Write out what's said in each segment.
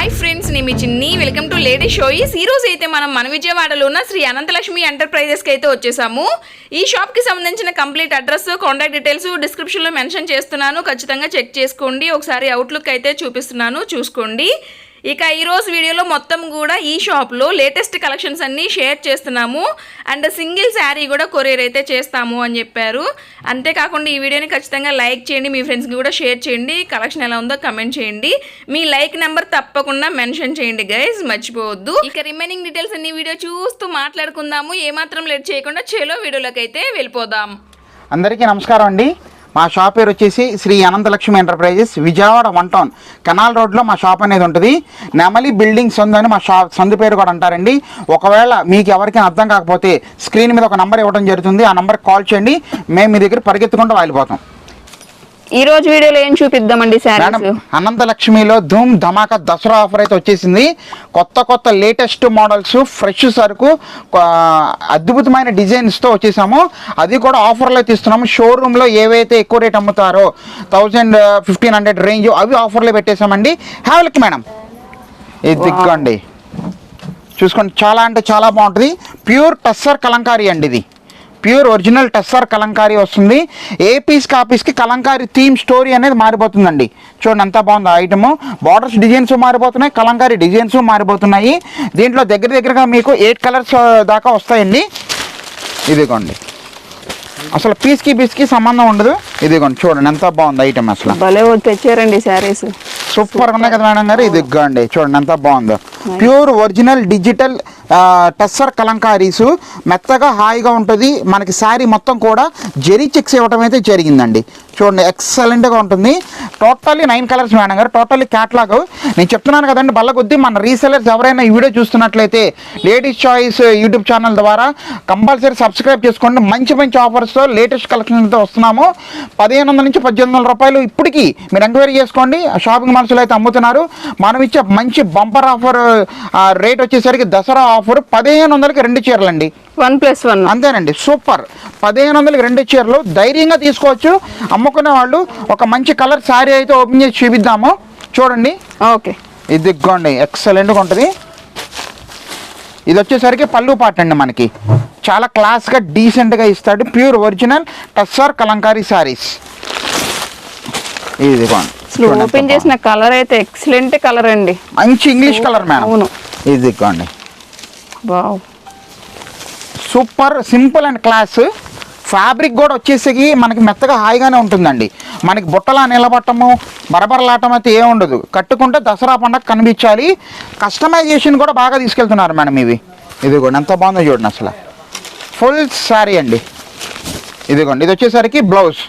Hi friends, నేను మీ Chinni. Welcome to lady షోయిస్. ఈ రోజు అయితే మనం మన విజయవాడలో ఉన్న శ్రీ అనంతలక్ష్మి ఎంటర్ప్రైజెస్కి అయితే వచ్చేసాము. ఈ షాప్కి సంబంధించిన కంప్లీట్ అడ్రస్, కాంటాక్ట్ డీటెయిల్స్ డిస్క్రిప్షన్లో మెన్షన్ చేస్తున్నాను. ఖచ్చితంగా చెక్ చేసుకోండి. ఒకసారి అవుట్లుక్ అయితే చూపిస్తున్నాను, చూసుకోండి. ఇక ఈరోజు వీడియోలో మొత్తం కూడా ఈ షాప్లో లేటెస్ట్ కలెక్షన్స్ అన్నీ షేర్ చేస్తున్నాము. అండ్ సింగిల్ శారీ కూడా కొరియర్ అయితే చేస్తాము అని చెప్పారు. అంతేకాకుండా ఈ వీడియోని ఖచ్చితంగా లైక్ చేయండి, మీ ఫ్రెండ్స్కి కూడా షేర్ చేయండి. కలెక్షన్ ఎలా ఉందో కమెంట్ చేయండి. మీ లైక్ నెంబర్ తప్పకుండా మెన్షన్ చేయండి గైస్, మర్చిపోవద్దు. ఇక రిమైనింగ్ డీటెయిల్స్ అన్ని వీడియో చూస్తూ మాట్లాడుకుందాము. ఏమాత్రం లేట్ చేయకుండా చేలో వీడియోలోకి అయితే వెళ్ళిపోదాం. అందరికీ నమస్కారం అండి. మా షాప్ పేరు వచ్చేసి Shri Ananthalakshmi enterprises, Vijayawada 1 town canal రోడ్లో మా షాప్ అనేది ఉంటుంది. నెమలి బిల్డింగ్ సందు అని మా షాప్ సందు పేరు కూడా అంటారండి. ఒకవేళ మీకు ఎవరికైనా అర్థం కాకపోతే స్క్రీన్ మీద ఒక నంబర్ ఇవ్వడం జరుగుతుంది. ఆ నంబర్కి కాల్ చేయండి, మేము మీ దగ్గర పరిగెత్తుకుంటూ వెళ్ళిపోతాం. ఈ రోజు వీడియోలో ఏం చూపిద్దామండి? మేడం, అనంతలక్ష్మిలో ధూమ్ ధమాకా దసరా ఆఫర్ అయితే వచ్చేసింది. కొత్త లేటెస్ట్ మోడల్స్, ఫ్రెష్ సరుకు, అద్భుతమైన డిజైన్స్తో వచ్చేసాము. అది కూడా ఆఫర్లో తీస్తున్నాము. షోరూంలో ఏవైతే ఎక్కువ రేట్ అమ్ముతారో 1000-1500 రేంజ్, అవి ఆఫర్లో పెట్టేసామండి. హ్యావెల్కి మేడం, ఇది దిగ్గండి, చూసుకోండి. చాలా అంటే చాలా బాగుంటుంది. ప్యూర్ టస్సర్ కలంకారీ అండి. ఇది ప్యూర్ ఒరిజినల్ టస్సర్ కలంకారీ వస్తుంది. ఏ పీస్కి ఆ పీస్కి కలంకారీ థీమ్ స్టోరీ అనేది మారిపోతుందండి. చూడండి ఎంత బాగుంది ఐటమ్. బార్డర్స్ డిజైన్స్ మారిపోతున్నాయి, కలంకారీ డిజైన్స్ మారిపోతున్నాయి. దీంట్లో దగ్గరగా మీకు 8 కలర్స్ దాకా వస్తాయండి. ఇదిగోండి, అసలు పీస్కి సంబంధం ఉండదు. ఇదిగోండి చూడండి ఎంత బాగుంది ఐటమ్. అసలు భలే తెచ్చారండి శారీస్, సూపర్ ఉన్నాయి కదా మేడం గారు. ఇదిగోండి చూడండి ఎంత బాగుందో. Pure original digital tussar kalamkaris, మెత్తగా హాయిగా ఉంటుంది. మనకి శారీ మొత్తం కూడా జెరీ చెక్స్ ఇవ్వటం అయితే జరిగిందండి. చూడండి ఎక్సలెంట్గా ఉంటుంది. టోటల్లీ 9 కలర్స్ మేడం గారు, టోటల్లీ క్యాట్లాగ్. నేను చెప్తున్నాను కదండి, బల్ల కొద్దీ మన రీసెలర్స్ ఎవరైనా ఈ వీడియో చూస్తున్నట్లయితే లేడీస్ చాయిస్ యూట్యూబ్ ఛానల్ ద్వారా కంపల్సరీ సబ్స్క్రైబ్ చేసుకోండి. మంచి ఆఫర్స్తో లేటెస్ట్ కలెక్షన్తో వస్తున్నాము. 1500 నుంచి 1800 రూపాయలు ఇప్పటికీ మీరు ఎంక్వైరీ చేసుకోండి. షాపింగ్ మాల్స్లో అయితే అమ్ముతున్నారు. మనం ఇచ్చే మంచి బంపర్ ఆఫర్ రేట్ వచ్చేసరికి దసరా ఆఫర్ 1500కి 2 చీరలండి. 1+1 అంతేనండి. సూపర్. 1500కి 2 చీరలు ధైర్యంగా తీసుకోవచ్చు. అమ్ముకునే వాళ్ళు ఒక మంచి కలర్ శారీ అయితే ఓపెన్ చేసి చూపిద్దాము. చూడండి, ఓకే, ఇది ఇదిగోండి ఎక్సలెంట్గా ఉంటుంది. ఇది వచ్చేసరికి పళ్ళు పాట అండి. మనకి చాలా క్లాస్గా డీసెంట్గా ఇస్తాడు. Pure original tussar Kalamkari saris. ఇదిగోండి ఓపెన్ చేసిన కలర్ అయితే ఎక్సలెంట్ కలర్ అండి. మంచి ఇంగ్లీష్ కలర్ మేడం. అవును, ఇదిగోండి wow, super simple and class. Fabric కూడా వచ్చేసి మనకి మెత్తగా హాయిగానే ఉంటుందండి. మనకి బుట్టలా నిలబట్టము, బరబరలాటం అయితే ఏమి ఉండదు. కట్టుకుంటే దసరా పండుగ కనిపించాలి. కస్టమైజేషన్ కూడా బాగా తీసుకెళ్తున్నారు మేడం ఇవి. ఇదిగోండి ఎంత బాగుందో చూడండి. అసలు ఫుల్ శారీ అండి. ఇదిగోండి, ఇది వచ్చేసరికి బ్లౌజ్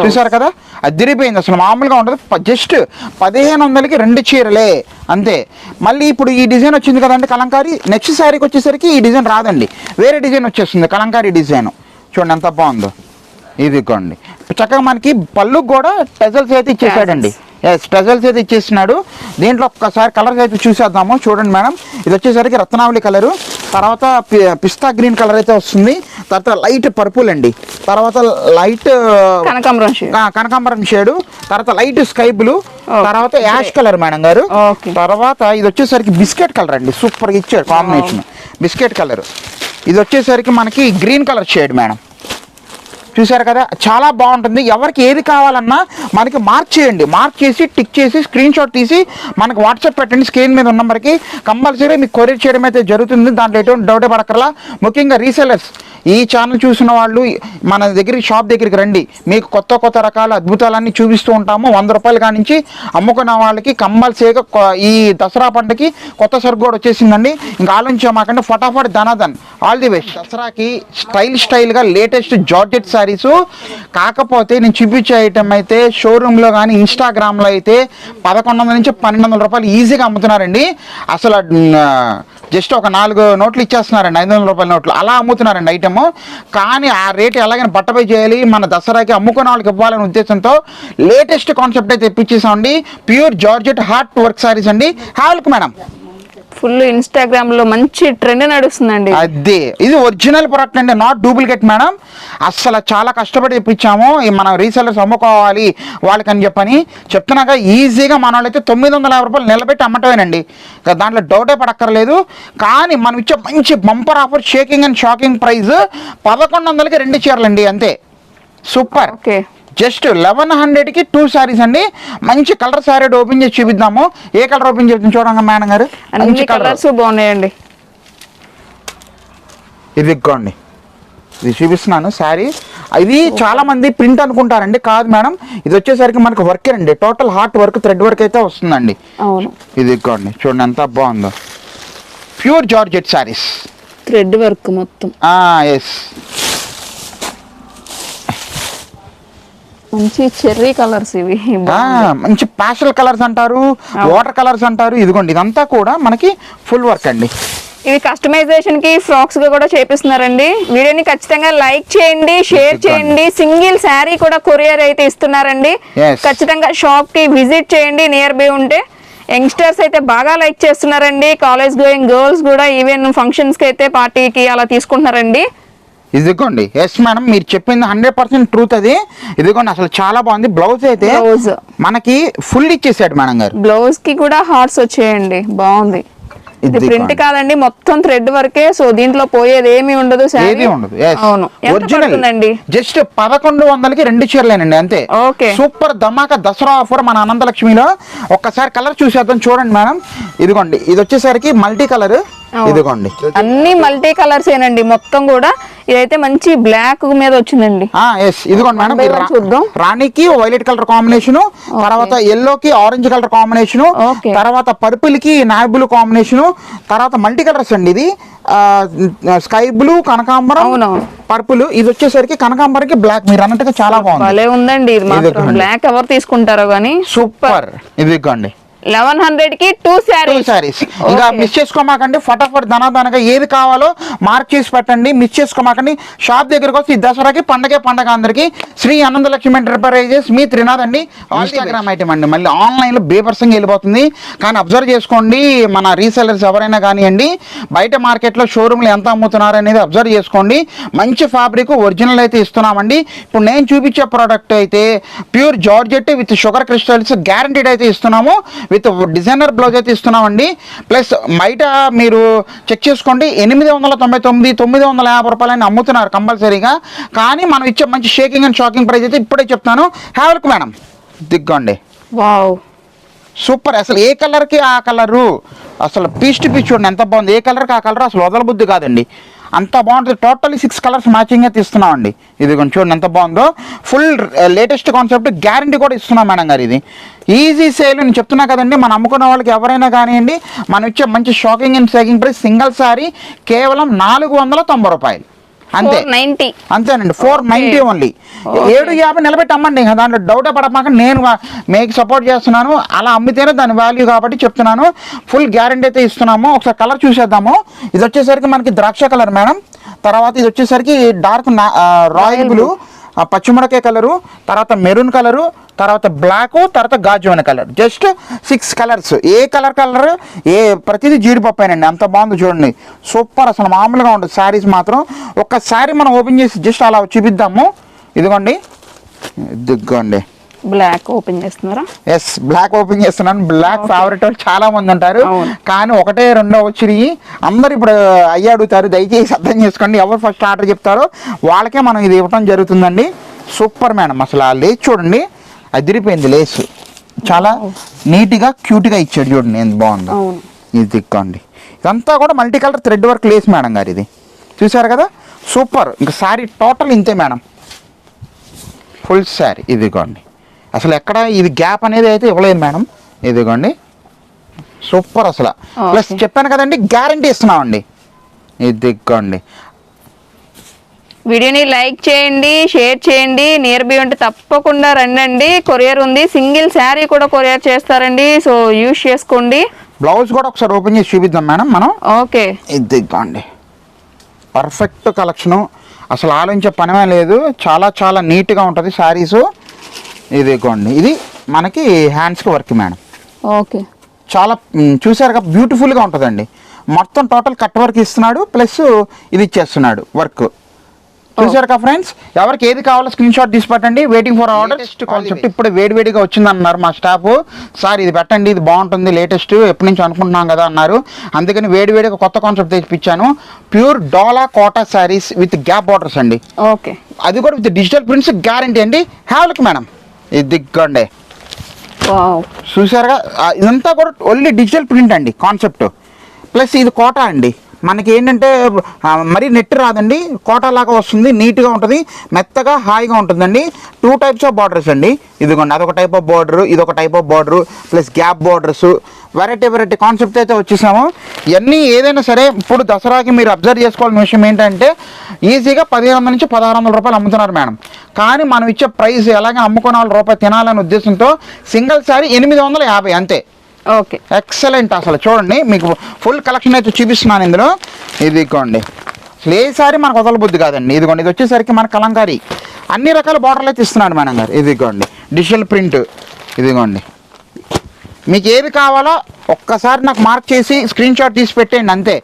చూసారు కదా, అదిరిపోయింది. అసలు మామూలుగా ఉండదు. జస్ట్ 1500కి 2 చీరలే అంతే. మళ్ళీ ఇప్పుడు ఈ డిజైన్ వచ్చింది కదండి కలంకారీ. నెక్స్ట్ శారీకి వచ్చేసరికి ఈ డిజైన్ రాదండి, వేరే డిజైన్ వచ్చేస్తుంది కలంకారీ డిజైన్. చూడండి ఎంత బాగుందో. ఇదిగోండి చక్కగా మనకి పళ్ళుకి కూడా టెజల్స్ అయితే ఇచ్చేసాడండి. టెజల్స్ అయితే ఇచ్చేస్తున్నాడు. దీంట్లో ఒక్కసారి కలర్స్ అయితే చూసేద్దాము. చూడండి మేడం, ఇది వచ్చేసరికి రత్నావళి కలరు, తర్వాత పిస్తా గ్రీన్ కలర్ అయితే వస్తుంది, తర్వాత లైట్ పర్పుల్ అండి, తర్వాత లైట్ కనకాంబరం షేడు, తర్వాత లైట్ స్కై బ్లూ, తర్వాత యాష్ కలర్ మేడం గారు. తర్వాత ఇది వచ్చేసరికి బిస్కెట్ కలర్ అండి. సూపర్గా ఇచ్చాడు కాంబినేషన్, బిస్కెట్ కలర్. ఇది వచ్చేసరికి మనకి గ్రీన్ కలర్ షేడ్ మేడం. చూసారు కదా, చాలా బాగుంటుంది. ఎవరికి ఏది కావాలన్నా మనకి మార్క్ చేయండి. మార్క్ చేసి టిక్ చేసి స్క్రీన్ షాట్ తీసి మనకు వాట్సాప్ పెట్టండి. స్క్రీన్ మీద ఉన్న నెంబర్కి కంపల్సరీ మీకు కొరియర్ చేయడం అయితే జరుగుతుంది. దాంట్లో ఎటువంటి డౌట్ పడకర్లా. ముఖ్యంగా రీసెలర్స్ ఈ ఛానల్ చూసిన వాళ్ళు మన దగ్గరికి షాప్ దగ్గరికి రండి. మీకు కొత్త రకాల అద్భుతాలన్నీ చూపిస్తూ ఉంటాము. 100 రూపాయల కానించి అమ్ముకున్న వాళ్ళకి కంపల్సరీగా ఈ దసరా పండుగకి కొత్త సరుకు కూడా వచ్చేసిందండి. ఇంకా ఆలోచించమాకండి, ఫటాఫట్ ధనాధన్. All the best. దసరాకి స్టైల్గా లేటెస్ట్ జార్జెట్ శారీస్. కాకపోతే నేను చూపించే ఐటమ్ అయితే షోరూంలో కానీ ఇన్స్టాగ్రామ్లో అయితే 1100 నుంచి 1200 రూపాయలు ఈజీగా అమ్ముతున్నారండి. అసలు జస్ట్ ఒక 4 నోట్లు ఇచ్చేస్తున్నారండి, 500 రూపాయల నోట్లు అలా అమ్ముతున్నారండి ఐటమ్. కానీ ఆ రేటు ఎలాగైనా బట్టపై చేయాలి, మన దసరాకి అమ్ముకున్న వాళ్ళకి ఇవ్వాలనే ఉద్దేశంతో లేటెస్ట్ కాన్సెప్ట్ అయితే తెప్పించేసామండి. Pure georgette heart work sarees అండి. హ్యావెల్కి మేడం, ఫుల్ ఇన్స్టాగ్రామ్ లో మంచి ట్రెండ్ నడుస్తుందండి. అదే ఇది ఒరిజినల్ ప్రోడక్ట్ అండి, నాట్ డూప్లికేట్ మేడం. అస్సలు చాలా కష్టపడి తెప్పించాము, మనం రీసెల్లర్స్ అమ్ముకోవాలి వాళ్ళకని చెప్పని చెప్తున్నాక ఈజీగా మన వాళ్ళైతే 950 రూపాయలు నిలబెట్టి అమ్మటమేనండి, దాంట్లో డౌటే పడక్కర్లేదు. కానీ మనం ఇచ్చే మంచి bumper offer, shaking and shocking price 1100కి 2 చీరలండి అంతే. సూపర్. ఓకే, జస్ట్ 1100కి 2 సారీస్ అండి. మంచి కలర్ సారీ ఓపెన్ చేసి చూపిద్దాము. ఏ కలర్ ఓపెన్ చేద్దాం చూడండి మేడం గారు, అన్ని మంచి కలర్. కలర్స్ బాగున్నాయండి. ఇది ఇగ్గోండి, ఇది చూపిస్తున్నాను శారీ. ఇది చాలా మంది ప్రింట్ అనుకుంటారండి, కాదు మేడం. ఇది వచ్చేసరికి మనకు వర్క్ అండి, total heart work, thread work అయితే వస్తుందండి. అవును, ఇది ఇగ్గోండి చూడండి ఎంత బాగుందో, pure georgette saris, thread work మొత్తం. ఎస్, మంచి చెర్రీ కలర్స్ ఇవి. మంచి పాస్టల్ కలర్స్ అంటారు, వాటర్ కలర్స్ అంటారు. ఇదిగోండి ఇదంతా కూడా మనకి ఫుల్ వర్క్ అండి. ఇవి కస్టమైజేషన్ కి ఫ్రాక్స్ గా కూడా చేపిస్తున్నారండి. వీడియోని ఖచ్చితంగా లైక్ చేయండి, షేర్ చేయండి. సింగిల్ శారీ కూడా కొరియర్ అయితే ఇస్తున్నారండి. Yes. ఖచ్చితంగా షాప్ కి విజిట్ చేయండి నియర్ బై ఉంటే. యంగ్స్టర్స్ అయితే బాగా లైక్ చేస్తున్నారండి, కాలేజ్ గోయింగ్ గర్ల్స్ కూడా ఈవెన్ ఫంక్షన్స్ కి అయితే పార్టీకి అలా తీసుకుంటున్నారండి. ఇదిగోండి, ఎస్ మేడం మీరు చెప్పింది 100% ట్రూత్ అది. ఇదిగోండి అసలు చాలా బాగుంది. బ్లౌజ్ అయితే బ్లౌజ్ మనకి ఫుల్ ఇచ్చేసాడు మేడం గారు. బ్లౌజ్ కి కూడా హార్ట్స్ వచ్చేయండి, బాగుంది. ఇది ప్రింట్ కాదండి, మొత్తం థ్రెడ్ వర్కే. సో దీంట్లో పోయేది ఏమీ ఉండదు, ఏది ఉండదు. అవును. ఒరిజినల్ జస్ట్ 1100కి 2 చీరలేనండి అంతే. ఓకే, సూపర్ ధమాకా దసరా ఆఫర్ మన అనంతలక్ష్మిలో. ఒక్కసారి కలర్ చూసేద్దాం చూడండి మేడం. ఇదిగోండి ఇది వచ్చేసరికి మల్టీ కలర్. ఇదిగోండి అన్ని మల్టీ కలర్స్ ఏనండి మొత్తం కూడా. ఇదైతే మంచి బ్లాక్ మీద వచ్చిందండి. ఎస్ ఇదిగోండి మేడం, చూద్దాం. రాణికి వైలెట్ కలర్ కాంబినేషన్, తర్వాత ఎల్లోకి ఆరెంజ్ కలర్ కాంబినేషన్, తర్వాత పర్పుల్ కి నావీ బ్లూ కాంబినేషన్, తర్వాత మల్టీ కలర్స్ అండి. ఇది స్కై బ్లూ, కనకాంబరం, పర్పుల్. ఇది వచ్చేసరికి కనకాంబరంకి బ్లాక్. మీరు అన్నట్టుగా చాలా బాగుంది, భలే ఉందండి. ఇది మాత్రం బ్లాక్ ఎవరు తీసుకుంటారో గానీ సూపర్. ఇదిగోండి 1100కి 2 సారీస్. ఇంకా మిస్ చేసుకోమాకండి, ఫటాఫట్ ధనాధనగా ఏది కావాలో మార్క్ చేసి పెట్టండి, మిస్ చేసుకోమాకండి. షాప్ దగ్గరకు వస్తే ఈ దసరాకి పండగ అందరికి. శ్రీ అనంతలక్ష్మి ఎంటర్ప్రైజెస్, మీ త్రినాథ్ అండి. ఇన్స్టాగ్రామ్ ఐటమ్ అండి, మళ్ళీ ఆన్లైన్లో బేపర్సంగా వెళ్ళిపోతుంది. కానీ అబ్జర్వ్ చేసుకోండి, మన రీసెలర్స్ ఎవరైనా కానివ్వండి, బయట మార్కెట్లో షోరూమ్లు ఎంత అమ్ముతున్నారు అనేది అబ్జర్వ్ చేసుకోండి. మంచి ఫ్యాబ్రిక్ ఒరిజినల్ అయితే ఇస్తున్నామండి. ఇప్పుడు నేను చూపించే ప్రోడక్ట్ అయితే pure georgette with sugar crystals guaranteed అయితే ఇస్తున్నాము. విత్ డిజైనర్ బ్లౌజ్ అయితే ఇస్తున్నామండి. ప్లస్ బయట మీరు చెక్ చేసుకోండి, 899, 950 రూపాయలని అమ్ముతున్నారు కంపల్సరీగా. కానీ మనం ఇచ్చే మంచి షేకింగ్ అండ్ షాకింగ్ ప్రైస్ అయితే ఇప్పుడే చెప్తాను. హ్యావ్ లుక్ మేడం, దిగ్గండి. Wow super. అసలు ఏ కలర్కి ఆ కలరు, అసలు పీచ్ టు పీచ్ చూడండి ఎంత బాగుంది. ఏ కలర్కి ఆ కలర్ అసలు వదల బుద్ధి కాదండి, అంత బాగుంటుంది. టోటల్లీ 6 కలర్స్ మ్యాచింగ్ అయితే ఇస్తున్నామండి. ఇది కొంచెం చూడండి ఎంత బాగుందో. ఫుల్ లేటెస్ట్ కాన్సెప్ట్, గ్యారంటీ కూడా ఇస్తున్నాం మేడం గారు. ఇది ఈజీ సేల్ నేను చెప్తున్నా కదండి. మనం అమ్ముకున్న వాళ్ళకి ఎవరైనా కానివ్వండి, మనం ఇచ్చే మంచి shocking and shaking price single sorry కేవలం 490 రూపాయలు అంతే. 490 అంతేనండి, 490 ఓన్లీ. 750 నిలబెట్టి అమ్మండి, ఇంకా దాంట్లో డౌటే పడమాక. నేను మీకు సపోర్ట్ చేస్తున్నాను, అలా అమ్మితేనే దాని వాల్యూ కాబట్టి చెప్తున్నాను. ఫుల్ గ్యారంటీ అయితే ఇస్తున్నాము. ఒకసారి కలర్ చూసేద్దాము. ఇది వచ్చేసరికి మనకి ద్రాక్ష కలర్ మేడం. తర్వాత ఇది వచ్చేసరికి డార్క్ రాయల్ బ్లూ, పచ్చిమిరకాయ కలరు, తర్వాత మెరూన్ కలరు, తర్వాత బ్లాక్, తర్వాత గాజువన కలర్. Just 6 colours. ఏ కలర్ ప్రతిదీ జీడిపప్పేనండి, అంత బాగుంది చూడండి. సూపర్, అసలు మామూలుగా ఉండదు శారీస్ మాత్రం. ఒక్కసారి మనం ఓపెన్ చేసి జస్ట్ అలా చూపిద్దాము. ఇదిగోండి, బ్లాక్ ఓపెన్ చేస్తున్నారా? ఎస్, బ్లాక్ ఓపెన్ చేస్తున్నాను. బ్లాక్ ఫేవరెట్ వాళ్ళు చాలా మంది ఉంటారు, కానీ 1, 2 వచ్చినాయి. అందరు ఇప్పుడు అయ్యి అడుగుతారు, దయచేసి అర్థం చేసుకోండి. ఎవరు ఫస్ట్ ఆర్డర్ చెప్తారో వాళ్ళకే మనం ఇది ఇవ్వడం జరుగుతుందండి. సూపర్ మేడం, అసలు ఆ లేస్ చూడండి, అదిరిపోయింది లేస్. చాలా నీట్గా క్యూట్గా ఇచ్చాడు చూడండి, ఎంత బాగుందో. ఇది దిక్కండి, ఇదంతా కూడా multi colour thread work lace madam గారు. ఇది చూసారు కదా, సూపర్. ఇంకా శారీ టోటల్ ఇంతే మేడం, ఫుల్ శారీ. ఇదిగోండి, అసలు ఎక్కడ ఇది గ్యాప్ అనేది అయితే ఇవ్వలేదు మేడం. ఇదిగోండి సూపర్ అసలు. ప్లస్ చెప్పాను కదండి, గ్యారంటీ ఇస్తున్నామండి. ఇదిగోండి, వీడియోని లైక్ చేయండి, షేర్ చేయండి. నియర్ బై ఉంటే తప్పకుండా రండి. కొరియర్ ఉంది, సింగిల్ శారీ కూడా కొరియర్ చేస్తారండి. సో యూజ్ చేసుకోండి. బ్లౌజ్ కూడా ఒకసారి ఓపెన్ చేసి చూపిద్దాం మేడం మనం. ఓకే, ఇదిగోండి పర్ఫెక్ట్ కలెక్షను, అసలు ఆలోచించే పనిమే లేదు. చాలా చాలా నీట్గా ఉంటుంది శారీసు. ఇదిగోండి, ఇది మనకి హ్యాండ్స్కి వర్క్ మేడం. ఓకే, చాలా చూసారుగా బ్యూటిఫుల్గా ఉంటుందండి. మొత్తం టోటల్ కట్ వర్క్ ఇస్తున్నాడు, ప్లస్ ఇది ఇచ్చేస్తున్నాడు వర్క్. చూసారుగా ఫ్రెండ్స్, ఎవరికి ఏది కావాలో స్క్రీన్ షాట్ తీసి పెట్టండి. Waiting for order. కాన్సెప్ట్ ఇప్పుడు వేడివేడిగా వచ్చిందన్నారు మా స్టాఫ్. సార్ ఇది పెట్టండి, ఇది బాగుంటుంది, లేటెస్ట్, ఎప్పటి నుంచి అనుకుంటున్నాం కదా అన్నారు. అందుకని వేడివేడిగా కొత్త కాన్సెప్ట్ తెప్పించాను. Pure Dola Kota saris with gap borders అండి. ఓకే, అది కూడా విత్ డిజిటల్ ప్రింట్స్ గ్యారంటీ అండి. హ్యావ్లక్ మేడం, ఇది దిగ్గండి. చూసారుగా, ఇదంతా కూడా ఓన్లీ డిజిటల్ ప్రింట్ అండి కాన్సెప్ట్. ప్లస్ ఇది కోటా అండి. మనకి ఏంటంటే మరీ నెట్ రాదండి, కోటా లాగా వస్తుంది, నీట్గా ఉంటుంది, మెత్తగా హాయిగా ఉంటుందండి. 2 టైప్స్ ఆఫ్ బార్డర్స్ అండి. ఇదిగోండి, అదొక టైప్ ఆఫ్ బార్డరు, ఇదొక type of border, plus gap borders, variety concept అయితే వచ్చేసాము. ఇవన్నీ ఏదైనా సరే ఇప్పుడు దసరాకి మీరు అబ్జర్వ్ చేసుకోవాల్సిన విషయం ఏంటంటే ఈజీగా 1500 నుంచి 1600 రూపాయలు అమ్ముతున్నారు మేడం. కానీ మనం ఇచ్చే ప్రైస్ ఎలాగే అమ్ముకునే వాళ్ళు రూపాయి తినాలనే ఉద్దేశంతో సింగిల్ శారీ 850 అంతే. Okay, excellent. అసలు చూడండి, మీకు ఫుల్ కలెక్షన్ అయితే చూపిస్తున్నాను ఇందులో. ఇదిగోండి, అసలు ఏ సారీ మనకు వదలబుద్ధి కాదండి. ఇదిగోండి, ఇది వచ్చేసరికి మన కలంకారీ అన్ని రకాల బార్డర్లు అయితే ఇస్తున్నాడు మేడం గారు. ఇదిగోండి, డిజిటల్ ప్రింట్. ఇదిగోండి, మీకు ఏది కావాలో ఒక్కసారి నాకు మార్క్ చేసి స్క్రీన్ షాట్ తీసి పెట్టేయండి అంతే.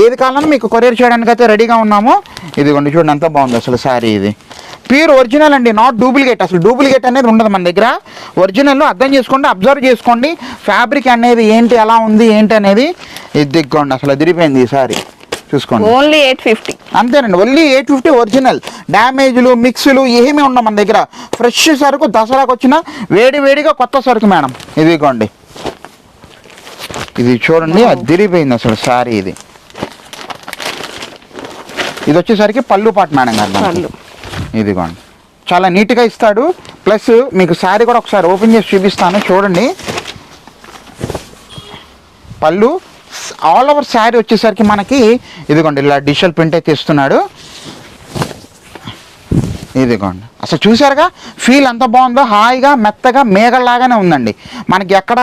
ఏది కావాలన్నా మీకు కొరియర్ చేయడానికి అయితే రెడీగా ఉన్నాము. ఇదిగోండి, చూడండి ఎంత బాగుంది అసలు శారీ. ఇది ప్యూర్ ఒరిజినల్ అండి, నాట్ డూప్లికేట్. అసలు డూప్లికేట్ అనేది ఉండదు మన దగ్గర. ఒరిజినల్ అర్థం చేసుకోండి, అబ్జర్వ్ చేసుకోండి ఫ్యాబ్రిక్ అనేది ఏంటి, ఎలా ఉంది ఏంటి అనేది. ఇది దిగ్గోండి, అసలు అదిరిపోయింది ఈ సారీ. చూసుకోండి, ఓన్లీ 850 అంతేనండి. Only 850 original. డ్యామేజ్లు మిక్స్లు ఏమీ ఉండవు మన దగ్గర. ఫ్రెష్ సరుకు, దసరాకు వచ్చిన వేడివేడిగా కొత్త సరుకు మేడం. ఇదిగోండి, ఇది చూడండి, అదిరిపోయింది అసలు సారీ. ఇది వచ్చేసరికి పళ్ళు పాటు మేడం గారు. ఇదిగోండి, చాలా నీట్గా ఇస్తాడు. ప్లస్ మీకు శారీ కూడా ఒకసారి ఓపెన్ చేసి చూపిస్తాను చూడండి. పళ్ళు ఆల్ ఓవర్ శారీ వచ్చేసరికి మనకి ఇదిగోండి ఇలా డిజిటల్ ప్రింట్ అయితే ఇస్తున్నాడు. ఇదిగోండి, అసలు చూసారుగా ఫీల్ ఎంత బాగుందో, హాయిగా మెత్తగా మేఘల్లాగానే ఉందండి. మనకి ఎక్కడ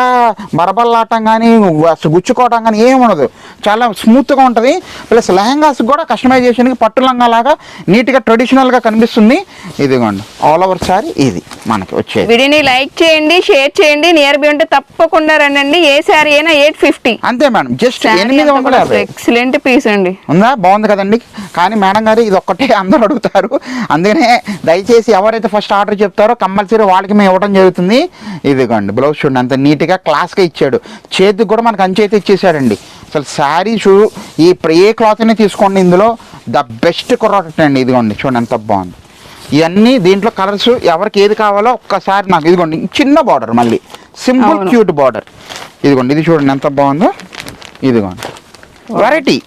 బరబల్లాటం కానీ అసలు గుచ్చుకోవటం కానీ ఏమి ఉండదు, చాలా స్మూత్గా ఉంటుంది. ప్లస్ లెహంగాస్ కూడా కస్టమైజేషన్కి పట్టు లంగా లాగా నీట్గా ట్రెడిషనల్గా కనిపిస్తుంది. ఇదిగోండి, ఆల్ ఓవర్ సారీ ఇది మనకి వచ్చేది. వీడియోని లైక్ చేయండి, షేర్ చేయండి. నియర్ బై ఉంటే తప్పకుండా రండి. ఏ శారీ అయినా 850 అంతే మేడం, జస్ట్ 850. ఎక్సలెంట్ పీస్ అండి. ఉందా, బాగుంది కదండి. కానీ మేడం గారు ఇది ఒక్కటే అందరూ అడుగుతారు, అందుకనే దయచేసి ఎవరైతే ఫస్ట్ ఆర్డర్ చెప్తారో కంపల్సరీ వాళ్ళకి మేము ఇవ్వడం జరుగుతుంది. ఇదిగోండి, బ్లౌజ్ చూడండి అంత నీట్గా క్లాస్గా ఇచ్చాడు. చేతికి కూడా మనకు అంచు అయితే ఇచ్చేసాడండి. అసలు శారీస్ ఏ క్లాత్ అయినా తీసుకోండి, ఇందులో ద బెస్ట్ ప్రోడక్ట్ అండి. ఇదిగోండి, చూడండి ఎంత బాగుంది. ఇవన్నీ దీంట్లో కలర్స్ ఎవరికి ఏది కావాలో ఒక్కసారి నాకు. ఇదిగోండి, చిన్న బార్డర్, మళ్ళీ సింపుల్ క్యూట్ బార్డర్. ఇదిగోండి, ఇది చూడండి ఎంత బాగుందో. ఇదిగోండి, వెరైటీ.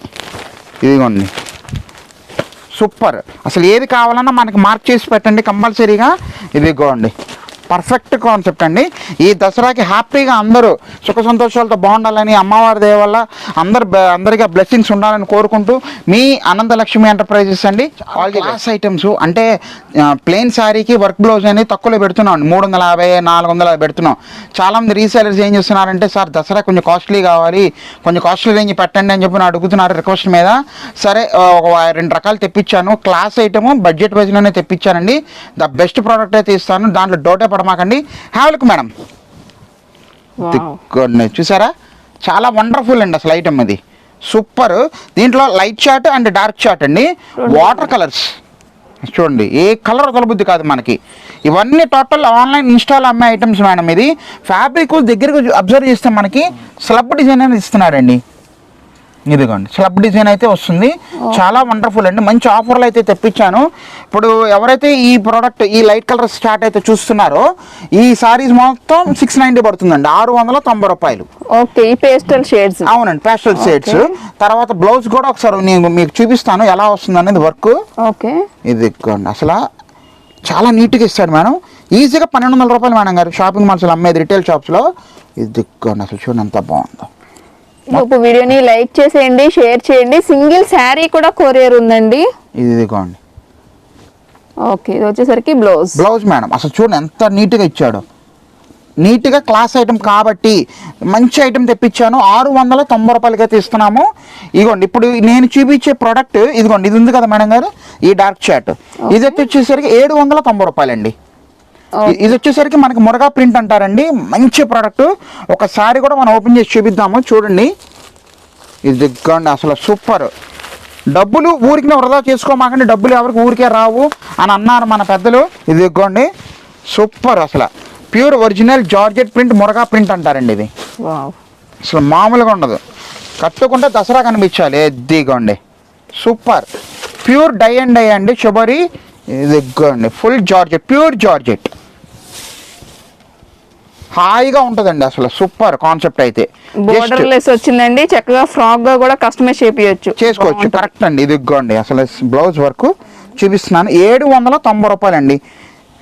ఇదిగోండి, సూపర్. అసలు ఏది కావాలన్నా మనకి మార్క్ చేసి పెట్టండి కంపల్సరీగా. ఇదిగోండి, పర్ఫెక్ట్ కాన్సెప్ట్ అండి. ఈ దసరాకి హ్యాపీగా అందరూ సుఖ సంతోషాలతో బాగుండాలని అమ్మవారి దయ వల్ల అందరికీ బ్లెస్సింగ్స్ ఉండాలని కోరుకుంటూ మీ అనంతలక్ష్మి ఎంటర్ప్రైజెస్ అండి. ఆల్ క్లాస్ ఐటమ్స్ అంటే ప్లెయిన్ శారీకి వర్క్ బ్లౌజ్ అనేది తక్కువలో పెడుతున్నాం, 350 400 పెడుతున్నాం. చాలామంది రీసేలర్స్ ఏం చేస్తున్నారంటే సార్ దసరా కొంచెం కాస్ట్లీ కావాలి, కొంచెం కాస్ట్లీ రేంజ్ పెట్టండి అని చెప్పి అడుగుతున్నారు రిక్వెస్ట్ మీద. సరే, ఒక 2 రకాలు తెప్పించాను. క్లాస్ ఐటమ్ బడ్జెట్ వైజ్లోనే తెప్పించానండి. ద బెస్ట్ ప్రోడక్ట్ అయితే ఇస్తాను, దాంట్లో డౌటే పడమాకండి. హ్యావ్లక్ మేడం, చూసారా చాలా వండర్ఫుల్ అండి అసలు ఐటమ్ ఇది. సూపర్. దీంట్లో light chart and dark chart అండి, వాటర్ కలర్స్ చూడండి, ఏ కలర్ వదలబుద్ధి కాదు మనకి. ఇవన్నీ టోటల్ ఆన్లైన్ ఇన్స్టాల్ అమ్మే ఐటమ్స్ మేడం. ఇది ఫ్యాబ్రిక్ దగ్గరకు అబ్జర్వ్ చేస్తే మనకి స్లబ్ డిజైన్ అనేది ఇస్తున్నాడండి. ఇదిగోండి, స్లబ్ డిజైన్ అయితే వస్తుంది, చాలా వండర్ఫుల్ అండి. మంచి ఆఫర్లు అయితే తెప్పించాను. ఇప్పుడు ఎవరైతే ఈ ప్రోడక్ట్ ఈ లైట్ కలర్ స్టార్ట్ అయితే చూస్తున్నారో ఈ సారీస్ మొత్తం 690 పడుతుందండి, 690 రూపాయలు. ఓకే, ఈ పేస్టల్ షేడ్స్. అవునండి, పేస్టల్ షేడ్స్. తర్వాత బ్లౌజ్ కూడా ఒకసారి నేను మీకు చూపిస్తాను ఎలా వస్తుంది అనేది వర్క్. ఓకే, ఇదిగోండి, అసలు చాలా నీట్గా ఇస్తాడు మేడం. ఈజీగా 1200 రూపాయలు మేడం గారు షాపింగ్ మాల్స్లో అమ్మేది రిటైల్ షాప్స్లో. ఇదిగోండి, అసలు చూడండి ఎంత బాగుందో. ఇప్పుడు వీడియోని లైక్ చేసేయండి, షేర్ చేయండి. సింగిల్ శారీ కూడా కొరియర్ ఉందండి. ఇదిగోండి, ఓకే, ఇది వచ్చేసరికి బ్లౌజ్ మేడం. అసలు చూడండి ఎంత నీట్గా ఇచ్చాడు. నీట్గా క్లాస్ ఐటమ్ కాబట్టి మంచి ఐటమ్ తెప్పించాను. 690 రూపాయలకి అయితే ఇస్తున్నాము. ఇదిగోండి, ఇప్పుడు నేను చూపించే ప్రోడక్ట్ ఇదిగోండి, ఇది ఉంది కదా మేడం గారు, ఈ డార్క్ చార్ట్. ఇది వచ్చేసరికి 790 రూపాయలండి. ఇది వచ్చేసరికి మనకి మురగా ప్రింట్ అంటారండి, మంచి ప్రోడక్ట్. ఒకసారి కూడా మనం ఓపెన్ చేసి చూపిద్దాము, చూడండి. ఇది దిగ్గండి, అసలు సూపర్. డబ్బులు ఊరికి వృధా చేసుకోమాకండి, డబ్బులు ఎవరికి ఊరికే రావు అని అన్నారు మన పెద్దలు. ఇది దిగ్గండి, సూపర్. అసలు ప్యూర్ ఒరిజినల్ జార్జెట్ ప్రింట్, మురగా ప్రింట్ అంటారండి ఇది. వావ్, అసలు మామూలుగా ఉండదు, కట్టుకుంటే దసరా కనిపించాలి. ఎద్దిగోండి, super. Pure dye and dye అండి, షుబరీ. ఇదిగోండి, ఫుల్ జార్జెట్, ప్యూర్ జార్జెట్. హాయిగా ఉంటుందండి, అసలు సూపర్ కాన్సెప్ట్. అయితే బోర్డర్ లెస్ వచ్చిందండి, చక్కగా ఫ్రాక్ గా కూడా కస్టమైజ్ చేసుకోవచ్చు. కరెక్ట్ అండి. ఇదిగోండి, అసలు బ్లౌజ్ వర్క్ చూపిస్తున్నాను. 790 రూపాయలండి.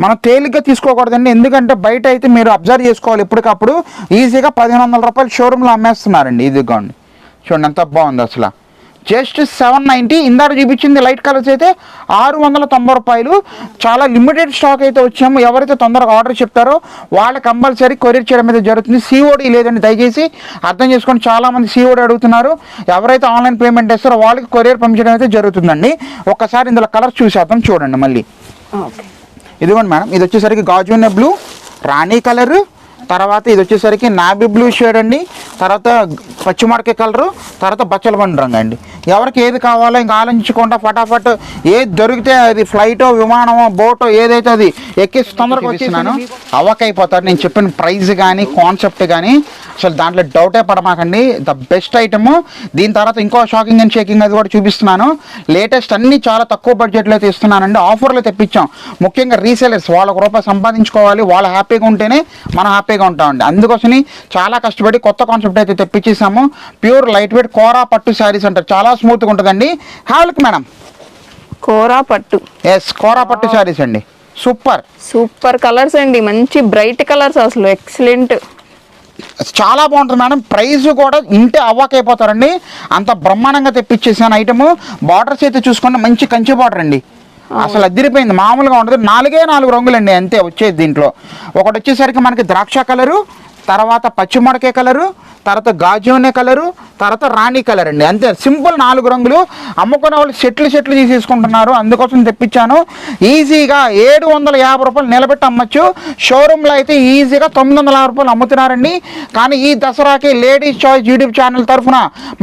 మనం తేలిగ్గా తీసుకోకూడదండి, ఎందుకంటే బయట అయితే మీరు అబ్జర్వ్ చేసుకోవాలి, ఎప్పటికప్పుడు ఈజీగా 1500 రూపాయలు షోరూంలో అమ్మేస్తున్నారండి. ఇదిగోండి, చూడండి ఎంత బాగుంది అసలు. జస్ట్ 790. ఇందాక చూపించింది లైట్ కలర్స్ అయితే 690 రూపాయలు. చాలా లిమిటెడ్ స్టాక్ అయితే వచ్చాము. ఎవరైతే తొందరగా ఆర్డర్ చెప్తారో వాళ్ళకి కంపల్సరీ కొరియర్ చేయడం అయితే జరుగుతుంది. సిఓడి లేదండి, దయచేసి అర్థం చేసుకోండి. చాలామంది సిఓడి అడుగుతున్నారు. ఎవరైతే ఆన్లైన్ పేమెంట్ చేస్తారో వాళ్ళకి కొరియర్ పంపించడం అయితే జరుగుతుందండి. ఒక్కసారి ఇందులో కలర్స్ చూసేద్దాం, చూడండి మళ్ళీ. ఇదిగోండి మేడం, ఇది వచ్చేసరికి గాజువెన్ బ్లూ, రాణి కలరు, తర్వాత ఇది వచ్చేసరికి నాబీ బ్లూ షేడ్ అండి, తర్వాత పచ్చిమిరకాయ కలరు, తర్వాత బచ్చల బండి రంగు అండి. ఎవరికి ఏది కావాలో ఇంకా ఆలోచించకుండా ఫటాఫట్ ఏది దొరికితే అది ఫ్లైటో, విమానమో, బోటో ఏదైతే అది ఎక్కేసి తొందరగా వచ్చేసినాను అవ్వకైపోతారు. నేను చెప్పిన ప్రైస్ కానీ కాన్సెప్ట్ కానీ అసలు దాంట్లో డౌటే పడమాకండి. The best item. దీని తర్వాత ఇంకో షాకింగ్ అండ్ షేకింగ్ అది కూడా చూపిస్తున్నాను. లేటెస్ట్ అన్ని చాలా తక్కువ బడ్జెట్లో అయితే ఇస్తున్నానండి. ఆఫర్లు తెప్పించాం. ముఖ్యంగా రీసేలర్స్ వాళ్ళకు రూపాయి సంపాదించుకోవాలి, వాళ్ళు హ్యాపీగా ఉంటేనే మనం హ్యాపీగా ఉంటామండి. అందుకోసమని చాలా కష్టపడి కొత్త కాన్సెప్ట్ అయితే తెప్పించేసాము. ప్యూర్ లైట్ వెయిట్ కోరా పట్టు శారీస్ అంటారు, చాలా స్మూత్గా ఉంటుందండి. హ్యావ్లుక్ మేడం, కోరా పట్టు. ఎస్, కోరా పట్టు శారీస్ అండి, సూపర్. సూపర్ కలర్స్ అండి, మంచి బ్రైట్ కలర్స్, అసలు ఎక్సలెంట్, చాలా బాగుంటుంది మేడం. ప్రైస్ కూడా ఇంటే అవ్వకైపోతారండి, అంత బ్రహ్మాండంగా తెప్పించేసాను ఐటమ్. బార్డర్స్ అయితే చూసుకోండి, మంచి కంచి బార్డర్ అండి, అసలు అదిరిపోయింది, మామూలుగా ఉండదు. 4 రంగులండి అంతే వచ్చేది దీంట్లో. ఒకటి వచ్చేసరికి మనకి ద్రాక్ష కలరు, తర్వాత పచ్చిమిరకాయ కలరు, తర్వాత గాజునే కలరు, తర్వాత రాణి కలర్ అండి, అంతే సింపుల్ 4 రంగులు. అమ్ముకునే వాళ్ళు సెట్లు తీసేసుకుంటున్నారు, అందుకోసం తెప్పించాను. ఈజీగా 750 రూపాయలు నిలబెట్టి అమ్మచ్చు. షోరూంలో అయితే ఈజీగా 950 రూపాయలు అమ్ముతున్నారండి. కానీ ఈ దసరాకి లేడీస్ చాయిస్ యూట్యూబ్ ఛానల్ తరఫున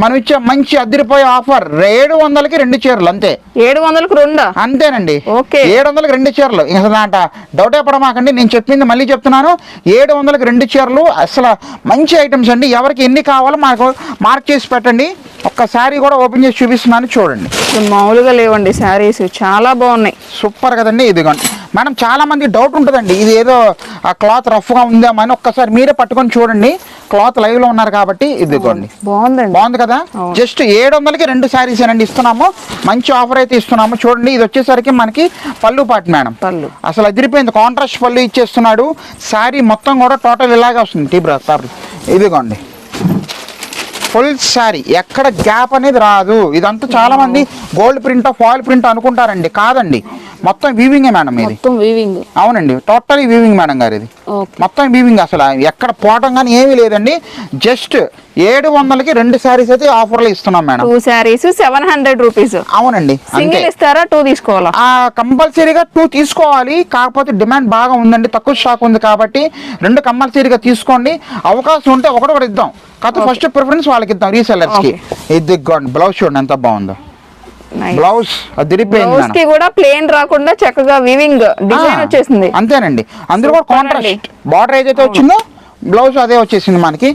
మనం ఇచ్చే మంచి అదిరిపోయే ఆఫర్ 700కి 2 చీరలు అంతే. 700కి 2 అంతేనండి, ఓకే. 700కి 2 చీరలు. దాంట డౌటే పడమాకండి, నేను చెప్పింది మళ్ళీ చెప్తున్నాను. 700కి 2 చీరలు, అసలు మంచి ఐటమ్స్ అండి. ఎవరికి ఎన్ని కావాలో మాకు మార్క్ చేసి పెట్టండి. ఒక్కసారి కూడా ఓపెన్ చేసి చూపిస్తున్నాను, చూడండి. మామూలుగా లేవండి శారీస్, చాలా బాగున్నాయి, సూపర్ కదండి. ఇదిగోండి మేడం, చాలా మంది డౌట్ ఉంటుందండి, ఇది ఏదో ఆ క్లాత్ రఫ్గా ఉందేమో అని. ఒక్కసారి మీరే పట్టుకొని చూడండి, క్లాత్ లైవ్ లో ఉన్నారు కాబట్టి. ఇదిగోండి, బాగుందండి, బాగుంది కదా. జస్ట్ 700కి 2 శారీస్ అండి ఇస్తున్నాము. మంచి ఆఫర్ అయితే ఇస్తున్నాము. చూడండి, ఇది వచ్చేసరికి మనకి పళ్ళు పాటు మేడం, పళ్ళు అసలు అదిరిపోయింది. కాంట్రాస్ట్ పళ్ళు ఇచ్చేస్తున్నాడు. శారీ మొత్తం కూడా టోటల్ ఇలాగే వస్తుంది. ఇదిగోండి, ఫుల్ శారీ, ఎక్కడ గ్యాప్ అనేది రాదు. ఇదంతా చాలా మంది గోల్డ్ ప్రింట్, ఫాయిల్ ప్రింట్ అనుకుంటారండి, కాదండి, మొత్తం వీవింగే మేడం ఇది. అవునండి, టోటలీ వీవింగ్ మేడం గారు, ఇది మొత్తం వీవింగ్. అసలు ఎక్కడ పోవటం కానీ ఏమీ లేదండి. జస్ట్ 700కి 2 శారీస్ అయితే ఆఫర్లో ఇస్తున్నాం మేడం. 2 శారీస్ 700 రూపీస్. అవునండి, సింగిల్ ఇస్తారా, 2 తీసుకోవాలా? కంపల్సరీగా 2 తీసుకోవాలి. కాకపోతే డిమాండ్ బాగా ఉందండి, తక్కువ స్టాక్ ఉంది కాబట్టి 2 కంపల్సరీగా తీసుకోండి. అవకాశం ఉంటే ఒకటి ఇద్దాం, కాకపోతే ఫస్ట్ ప్రిఫరెన్స్ వాళ్ళకి ఇద్దాం, రీసెల్లర్స్ కి. ఇది బ్లౌజ్ చూడండి ఎంత బాగుందో. బ్లౌజ్ అదిరిపోయింది కూడా ప్లేన్ రాకుండా చక్కగా వీవింగ్ డిజైన్ వచ్చేసింది. అంతేనండి, అందులో కూడా కాంట్రాస్ట్ బార్డర్ ఏదైతే వచ్చిందో బ్లౌజ్ అదే వచ్చేసింది మనకి.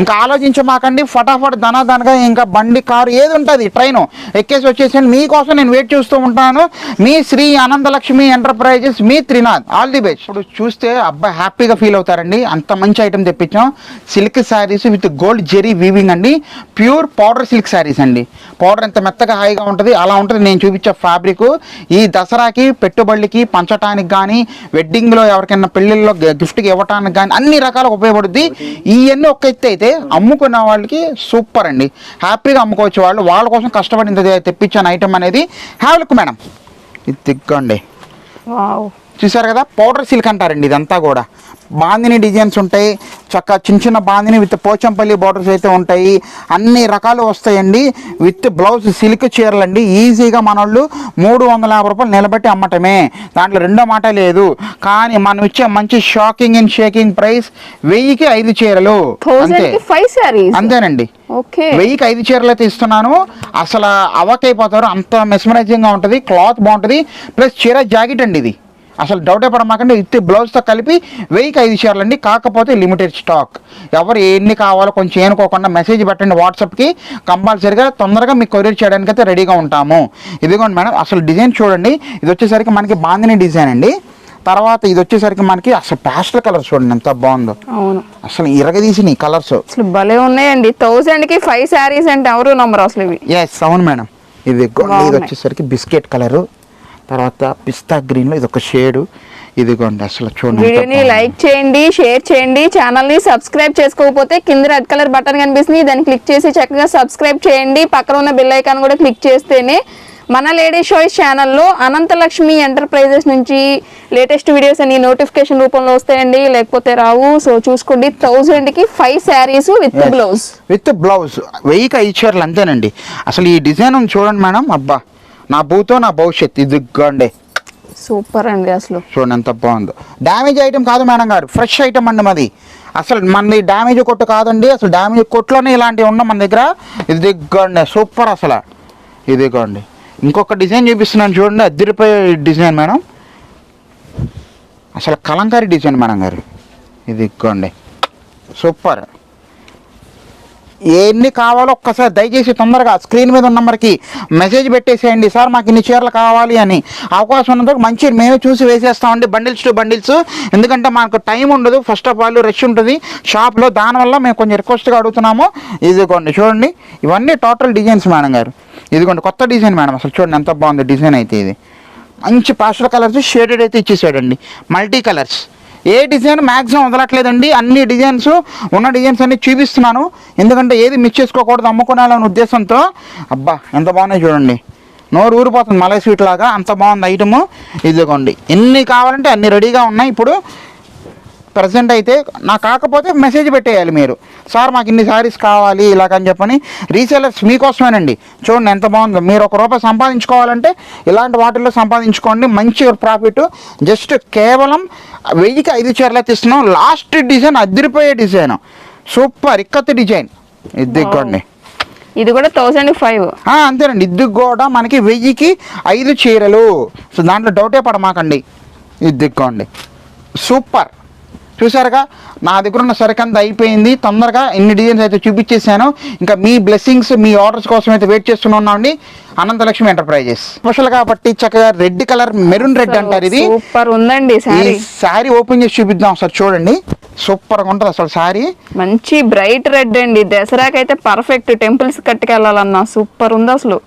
ఇంకా ఆలోచించమాకండి, ఫటాఫట్ దనగా ఇంకా బండి, కారు ఏది ఉంటుంది ట్రైన్ ఎక్కేసి వచ్చేసి మీకోసం నేను వెయిట్ చేస్తూ ఉంటాను. మీ శ్రీ అనంతలక్ష్మి ఎంటర్ప్రైజెస్, మీ త్రినాథ్. All the best. ఇప్పుడు చూస్తే అబ్బాయి హ్యాపీగా ఫీల్ అవుతారండి, అంత మంచి ఐటమ్ తెప్పించాం. Silk sarees with gold zari weaving అండి, ప్యూర్ పౌడర్ సిల్క్ శారీస్ అండి. పౌడర్ ఎంత మెత్తగా హాయిగా ఉంటుంది అలా ఉంటుంది నేను చూపించే ఫ్యాబ్రిక్. ఈ దసరాకి పెట్టుబడులకి పంచడానికి కానీ, వెడ్డింగ్లో ఎవరికైనా పెళ్ళిళ్ళలో గిఫ్ట్కి ఇవ్వడానికి కానీ అన్ని రకాలుగా ఉపయోగపడుద్ది. ఇవన్నీ ఒక ఎత్తి అయితే అమ్ముకున్న వాళ్ళకి సూపర్ అండి, హ్యాపీగా అమ్ముకోవచ్చు. వాళ్ళ కోసం కష్టపడి తెప్పించాను ఐటమ్ అనేది. హ్యావ్ లుక్ మేడం, ఇది తిగ్గండి, చూసారు కదా, పౌడర్ సిల్క్ అంటారండి ఇదంతా కూడా. బాందిని డిజైన్స్ ఉంటాయి, చక్క చిన్న చిన్న బాందిని విత్ పోచంపల్లి బార్డర్స్ అయితే ఉంటాయి, అన్ని రకాలు వస్తాయండి. విత్ బ్లౌజ్ సిల్క్ చీరలండి. ఈజీగా మన వాళ్ళు 350 రూపాయలు నిలబెట్టి అమ్మటమే, దాంట్లో రెండో మాట లేదు. కానీ మనం ఇచ్చే మంచి షాకింగ్ అండ్ షేకింగ్ ప్రైస్ 1000కి 5 చీరలు అంతే. 5 sarees. అంతేనండి, ఓకే. 1000కి 5 చీరలు అయితే ఇస్తున్నాను. అసలు అవకైపోతారు, అంత మెస్మరైజింగ్గా ఉంటుంది, క్లాత్ బాగుంటుంది, ప్లస్ చీర జాకెట్ అండి ఇది. అసలు డౌటే పడమాకండి, విత్ బ్లౌజ్తో కలిపి 1000కి 5 చీరలు అండి. కాకపోతే లిమిటెడ్ స్టాక్. ఎవరు ఎన్ని కావాలో కొంచెం ఏనుకోకుండా మెసేజ్ పెట్టండి వాట్సాప్కి, కంపల్సరీగా తొందరగా మీకు కొరియర్ చేయడానికి అయితే రెడీగా ఉంటాము. ఇదిగోండి మేడం, అసలు డిజైన్ చూడండి. ఇది వచ్చేసరికి మనకి బాందిని డిజైన్ అండి. తర్వాత ఇది వచ్చేసరికి మనకి అసలు పాస్టల్ కలర్స్ చూడండి ఎంత బాగుందో. అవును, అసలు ఇరగదీసిన కలర్స్ అసలు భలే ఉన్నాయండి. 1000కి 5 sarees అంటే ఎవరు నమ్మరు అసలు ఇవి. ఎస్ అవును మేడం. ఇది వచ్చేసరికి బిస్కెట్ కలరు, తర్వాత పిస్తా గ్రీన్లో ఇది ఒక షేడు. ఇదిగోండి అసలు చూడండి. వీడియోని లైక్ చేయండి, షేర్ చేయండి, ఛానల్ని సబ్స్క్రైబ్ చేసుకోకపోతే కింద రెడ్ కలర్ బటన్ కనిపిస్తుంది, దాన్ని క్లిక్ చేసి చక్కగా సబ్స్క్రైబ్ చేయండి. పక్కన ఉన్న బెల్ ఐకాన్ కూడా క్లిక్ చేస్తేనే మన లేడీ షోయిస్ ఛానల్లో అనంతలక్ష్మి ఎంటర్ప్రైజెస్ నుంచి లేటెస్ట్ వీడియోస్ అన్ని నోటిఫికేషన్ రూపంలో వస్తాయండి, లేకపోతే రావు. సో చూసుకోండి, 1000కి 5 sarees with blouse. With blouse 1000కి 5 చీరలు అంతేనండి. అసలు ఈ డిజైన్ చూడండి మేడం, అబ్బా నా భూతో నా భవిష్యత్. ఇదిగోండి సూపర్ అండి, అసలు చూడండి ఎంత బాగుందో. డ్యామేజ్ ఐటమ్ కాదు మేడం గారు, ఫ్రెష్ ఐటమ్ అండి మాది. అసలు మనది డ్యామేజ్ కొట్టు కాదండి, అసలు డ్యామేజ్ కొట్టులోనే ఇలాంటివి ఉన్న మన దగ్గర. ఇదిగోండి సూపర్ అసలు. ఇదిగోండి ఇంకొక డిజైన్ చూపిస్తున్నాను చూడండి, అదిరిపోయే డిజైన్ మేడం. అసలు కలంకారీ డిజైన్ మేడం గారు. ఇదిగోండి సూపర్. ఎన్ని కావాలో ఒక్కసారి దయచేసి తొందరగా స్క్రీన్ మీద ఉన్న నెంబర్కి మెసేజ్ పెట్టేసేయండి, సార్ మాకు ఇన్ని చీరలు కావాలి అని. అవకాశం ఉన్నందుకు మంచి మేమే చూసి వేసేస్తామండి, బండిల్స్ టు బండిల్స్. ఎందుకంటే మాకు టైం ఉండదు, ఫస్ట్ ఆఫ్ ఆల్ రష్ ఉంటుంది షాప్లో, దానివల్ల మేము కొంచెం రిక్వెస్ట్గా అడుగుతున్నాము. ఇదిగోండి చూడండి, ఇవన్నీ టోటల్ డిజైన్స్ మేడం గారు. ఇదిగోండి కొత్త డిజైన్ మేడం, అసలు చూడండి ఎంత బాగుంది డిజైన్ అయితే. ఇది మంచి పాస్టల్ కలర్స్ షేడెడ్ అయితే ఇచ్చేసాడండి, మల్టీ కలర్స్. ఏ డిజైన్ మ్యాక్సిమం వదలట్లేదండి, అన్ని డిజైన్స్ ఉన్న డిజైన్స్ అన్ని చూపిస్తున్నాను, ఎందుకంటే ఏది మిస్ చేసుకోకూడదు అమ్ముకోవాలనే ఉద్దేశంతో. అబ్బా ఎంత బాగున్నాయి చూడండి, నోరు ఊరిపోతుంది మలై స్వీట్ లాగా, అంత బాగుంది ఐటము. ఇదిగోండి ఎన్ని కావాలంటే అన్ని రెడీగా ఉన్నాయి. ఇప్పుడు ప్రజెంట్ అయితే నాకు కాకపోతే మెసేజ్ పెట్టేయాలి మీరు, సార్ మాకు ఇన్ని శారీస్ కావాలి ఇలాగని చెప్పని. రీసేలర్స్ మీకోసమేనండి. చూడండి ఎంత బాగుందో. మీరు ₹1 సంపాదించుకోవాలంటే ఇలాంటి వాటిల్లో సంపాదించుకోండి, మంచి ప్రాఫిట్. జస్ట్ కేవలం 1000కి 5 చీరలు అయితే ఇస్తున్నాం. లాస్ట్ డిజైన్ అదిరిపోయే డిజైన్, సూపర్ ఇక్కత్ డిజైన్. ఇదిగోండి ఇది కూడా 1005. అంతేనండి, ఇది కూడా మనకి 1000కి 5 చీరలు. సో దాంట్లో డౌటే పడమాకండి. ఇదిగోండి సూపర్. చూసారుగా, నా దగ్గర ఉన్న సరికంత అయిపోయింది. తొందరగా ఇన్ని డిజైన్స్ అయితే చూపించేసాను. ఇంకా మీ బ్లెస్సింగ్స్, మీ ఆర్డర్స్ కోసం అయితే వెయిట్ చేస్తున్నామండి. అనంతలక్ష్మి ఎంటర్ప్రైజెస్ స్పెషల్ కాబట్టి చక్కగా రెడ్ కలర్, మెరూన్ రెడ్ అంటారు. ఇది సూపర్ ఉందండి సారీ. శారీ ఓపెన్ చేసి చూపిద్దాం సార్. చూడండి సూపర్గా ఉంటుంది అసలు శారీ. మంచి బ్రైట్ రెడ్ అండి, దసరాకి అయితే పర్ఫెక్ట్. టెంపుల్స్ కట్టుకెళ్ళాలన్నా సూపర్ ఉంది అసలు.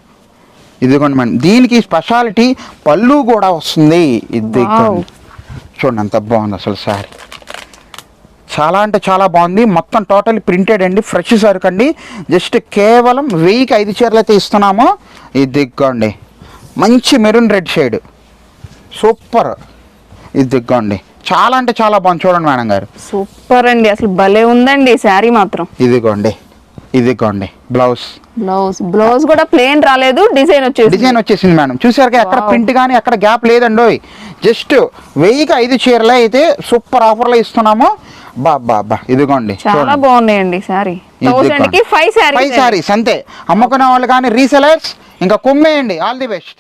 ఇదిగోండి మేడం, దీనికి స్పెషాలిటీ పళ్ళు కూడా వస్తుంది. ఇది చూడండి ఎంత బాగుంది అసలు శారీ, చాలా అంటే చాలా బాగుంది. మొత్తం టోటల్ ప్రింటెడ్ అండి, ఫ్రెష్ సరుకు అండి. జస్ట్ కేవలం 1000కి 5 చీరలు అయితే ఇస్తున్నాము. ఇదిగోండి మంచి మెరూన్ రెడ్ షేడ్, సూపర్. ఇదిగోండి చాలా అంటే చాలా బాగుంది చూడండి మేడం గారు, సూపర్ అండి, అసలు భలే ఉందండి శారీ మాత్రం. ఇదిగోండి బ్లౌజ్ కూడా ప్లేన్ రాలేదు, డిజైన్ వచ్చేసింది మేడం. చూసారుగా, ఎక్కడ ప్రింట్ కానీ ఎక్కడ గ్యాప్ లేదండి. జస్ట్ 1000కి 5 చీరలే అయితే సూపర్ ఆఫర్లో ఇస్తున్నాము. బాబా ఇదిగోండి చాలా బాగున్నాయండి సారీ. 1000కి 5 sarees అంతే. అమ్ముకునే వాళ్ళు కానీ రీసెలర్స్ ఇంకా కుమ్మేయండి. All the best.